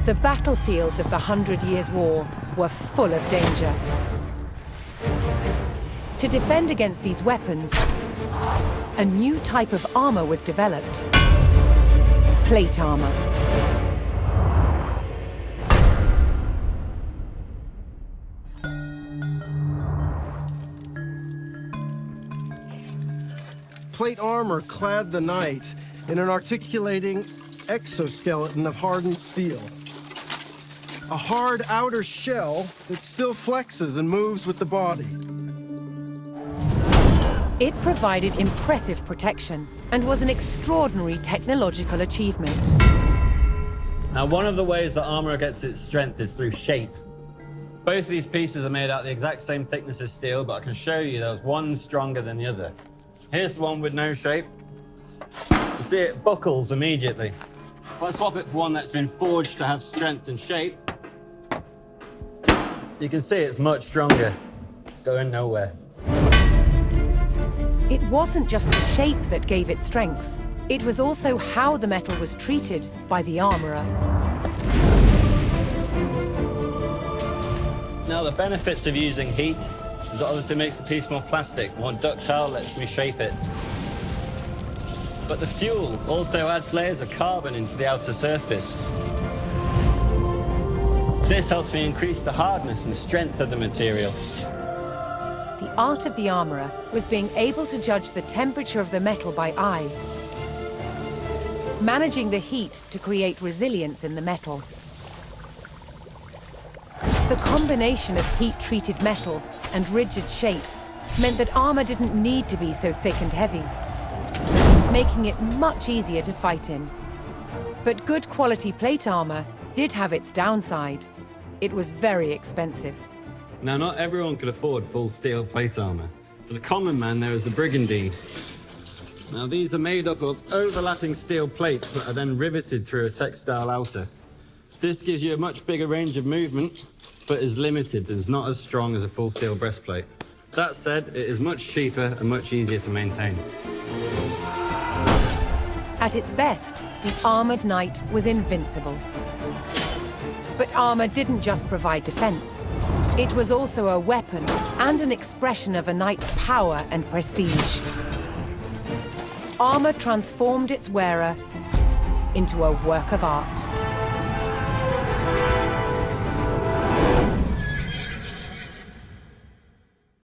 The battlefields of the 100 Years' War were full of danger. To defend against these weapons, a new type of armor was developed: plate armor. Plate armor clad the knight in an articulating exoskeleton of hardened steel. A hard outer shell that still flexes and moves with the body. It provided impressive protection and was an extraordinary technological achievement. Now, one of the ways that armor gets its strength is through shape. Both of these pieces are made out the exact same thickness as steel, but I can show you there's one stronger than the other. Here's the one with no shape. You see it buckles immediately. If I swap it for one that's been forged to have strength and shape, you can see it's much stronger. It's going nowhere. It wasn't just the shape that gave it strength. It was also how the metal was treated by the armorer. Now, the benefits of using heat is it obviously makes the piece more plastic, more ductile, lets me shape it. But the fuel also adds layers of carbon into the outer surface. This helps me increase the hardness and strength of the material. The art of the armorer was being able to judge the temperature of the metal by eye, managing the heat to create resilience in the metal. The combination of heat-treated metal and rigid shapes meant that armor didn't need to be so thick and heavy, making it much easier to fight in. But good quality plate armor did have its downside. It was very expensive. Now, not everyone could afford full steel plate armor. For the common man, there is the brigandine. Now, these are made up of overlapping steel plates that are then riveted through a textile outer. This gives you a much bigger range of movement, but is limited and is not as strong as a full steel breastplate. That said, it is much cheaper and much easier to maintain. At its best, the armored knight was invincible. But armor didn't just provide defense. It was also a weapon and an expression of a knight's power and prestige. Armor transformed its wearer into a work of art.